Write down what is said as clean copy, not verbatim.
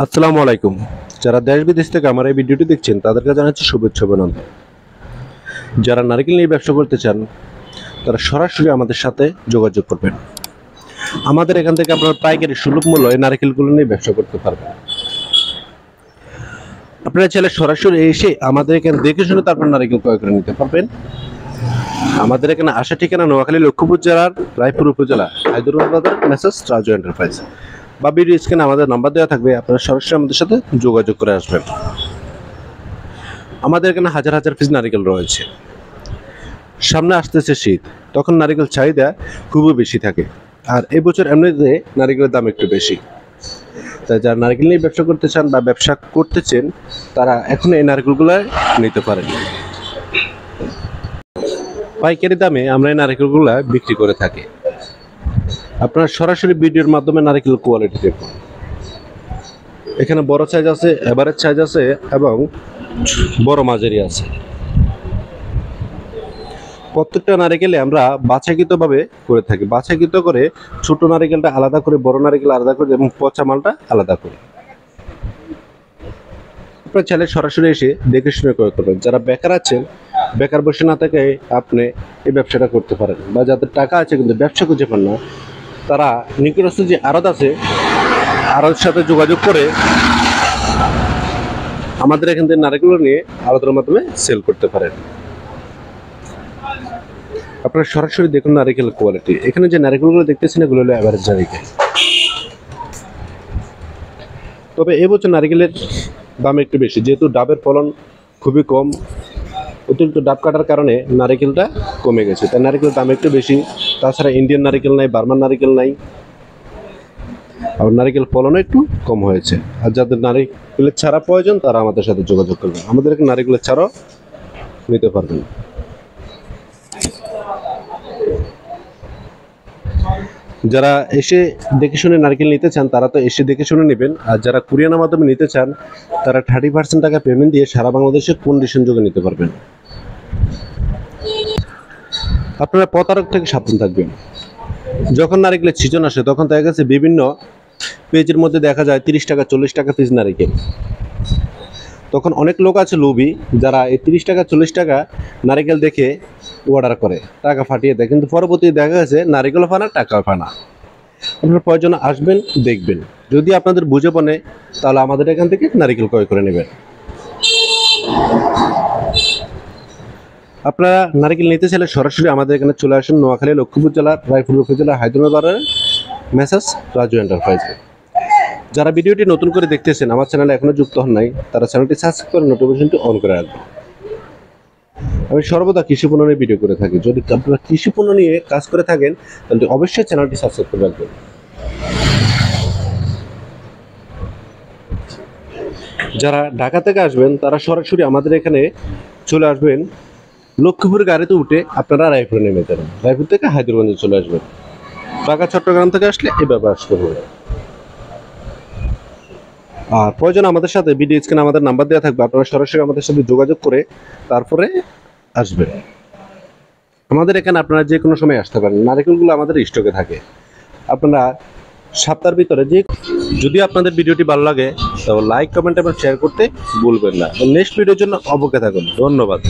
আসসালামু আলাইকুম। যারা দেশ বিদেশ থেকে আমার এই ভিডিওটি দেখছেন তাদেরকে জানাচ্ছি শুভেচ্ছা অভিনন্দন। যারা নারকেল নিয়ে ব্যবসা করতে চান তারা সরাসরি আমাদের সাথে যোগাযোগ করবেন। আমাদের এখান থেকে আপনারা পাইকারি সুলভ মূল্যে নারকেলগুলো নিয়ে ব্যবসা করতে পারবেন। আপনারা চাইলে সরাসরি এসে আমাদের এখানে দেখে শুনে তারপর নারকেল ক্রয় করে নিতে পারবেন। আমাদের এখানে আসা ঠিকানা নোয়াখালী লক্ষ্মীপুর জেলার রায়পুর উপজেলা হায়দরাবাদ বাজার মেসার্স রাজু এন্টারপ্রাইজ বা ভিডিও স্ক্রিনে আমাদের নাম্বার দেওয়া থাকবে, আপনারা সরাসরি আমাদের সাথে যোগাযোগ করে আসবেন। আমাদের এখানে হাজার হাজার পিস নারকেল রয়েছে। সামনে আসতেছে শীত, তখন নারকেল চাহিদা খুবই বেশি থাকে, আর এই বছর এমনিতে নারকেলের দাম একটু বেশি। তাই যারা নারকেল নিয়ে ব্যবসা করতে চান বা ব্যবসা করতেছেন তারা এখন এই নারকেলগুলো নিতে পারেন। পাইকারি দামে আমরা এই নারকেলগুলো বিক্রি করে থাকি। আপনারা সরাসরি ভিডিওর মাধ্যমে নারকেল কোয়ালিটি দেখুন। এখানে বড় সাইজ আছে, এভারেজ সাইজ আছে এবং বড় মাঝারি আছে। প্রত্যেকটা নারকেলে আমরা বাছাইকৃতভাবে করে থাকি। বাছাইকৃত করে ছোট নারকেলটা আলাদা করে, বড় নারকেল আলাদা করে এবং পচা মালটা আলাদা করে। আপনার চাইলে সরাসরি এসে দেখে শুনে ক্রয় করবেন। যারা বেকার আছেন, বেকার বসে না থেকে আপনি এই ব্যবসাটা করতে পারেন, বা যাদের টাকা আছে কিন্তু ব্যবসা খুঁজে পান না, তারা নিকটস্থ যে আড়ত আছে আড়তের সাথে যোগাযোগ করে আমাদের এখান থেকে নারকেল নিয়ে আড়তের মাধ্যমে সেল করতে পারেন। আপনারা সরাসরি দেখুন নারকেল কোয়ালিটি। এখানে যে নারকেলগুলো দেখতেছেন এগুলো হলো এভারেজ নারকেল। তবে এবছর নারকেলের দাম একটু বেশি, যেহেতু ডাবের ফলন খুবই কম। অতিরিক্ত ডাব কাটার কারণে নারকেলটা কমে গেছে, তাই নারকেলের দাম একটু বেশি। তাছাড়া ইন্ডিয়ান নারকেল নাই, বার্মান নারকেল নাই, আর নারকেল ফলনও একটু কম হয়েছে। আর যাদের নারকেলের ছাড়া প্রয়োজন তারা আমাদের সাথে যোগাযোগ করবেন, আমাদের এখানে নারকেলের ছাড়াও নিতে পারবেন। যারা এসে দেখে শুনে নারকেল নিতে চান তারা তো এসে দেখে শুনে নেবেন, আর যারা কুরিয়ারের মাধ্যমে নিতে চান তারা 30% টাকা পেমেন্ট দিয়ে সারা বাংলাদেশে কন্ডিশন যোগে নিতে পারবেন। আপনারা প্রতারক থেকে সাবধান থাকবেন। যখন নারকেলের সিজন আসে তখন দেখা গেছে বিভিন্ন পেজের মধ্যে দেখা যায় 30 টাকা 40 টাকা পিস নারকেল। তখন অনেক লোক আছে লোভী, যারা এই 30 টাকা 40 টাকা নারকেল দেখে অর্ডার করে, টাকা ফাটিয়ে দেয়, কিন্তু পরবর্তী দেখা গেছে নারকেলও ফানা, টাকাও ফানা। আপনার প্রয়োজনে আসবেন, দেখবেন। যদি আপনাদের বুঝে পড়ে তাহলে আমাদের এখান থেকে নারকেল ক্রয় করে নেবেন। আপনারা নারকেল নিতে চাইলে সরাসরি আমাদের এখানে চলে আসুন নোয়াখালী লক্ষ্মীপুর জেলার রায়পুর উপজেলা হায়দরাবাদ বাজারের মেসার্স রাজু এন্টারপ্রাইজ। যারা ভিডিওটি নতুন করে দেখতেছেন, আমার চ্যানেলে এখনো যুক্ত হন নাই, তারা চ্যানেলটি সাবস্ক্রাইব করে নোটিফিকেশনটি অন করে রাখবেন। আমি সর্বদা কৃষি পণ্য নিয়ে ভিডিও করে থাকি। যদি আপনারা কৃষি পণ্য নিয়ে কাজ করে থাকেন তাহলে অবশ্যই চ্যানেলটি সাবস্ক্রাইব করে রাখবেন। যারা ঢাকা থেকে আসবেন তারা সরাসরি আমাদের এখানে চলে আসবেন। লক্ষ্মীপুর গাড়িতে উঠে আপনারা রায়পুরে নেমে যাবেন, রায়পুর থেকে হায়দ্রাবাদে চলে আসবেন। ঢাকা চট্টগ্রাম থেকে আসলে এভাবে আসতে হবে। আর প্রয়োজন আমাদের সাথে ভিডিও স্ক্রিনে আমাদের নাম্বার দেওয়া থাকবে, আপনারা সরাসরি আমাদের সাথে যোগাযোগ করে তারপরে আসবেন। আমাদের এখানে আপনারা যে কোনো সময় আসতে পারেন। নারকেলগুলো আমাদের স্টকে থাকে। আপনারা সপ্তাহের ভিতরে যদি আপনাদের ভিডিওটি ভালো লাগে তাহলে লাইক, কমেন্ট এবং শেয়ার করতে ভুলবেন না। নেক্সট ভিডিওর জন্য অপেক্ষা থাকুন। ধন্যবাদ।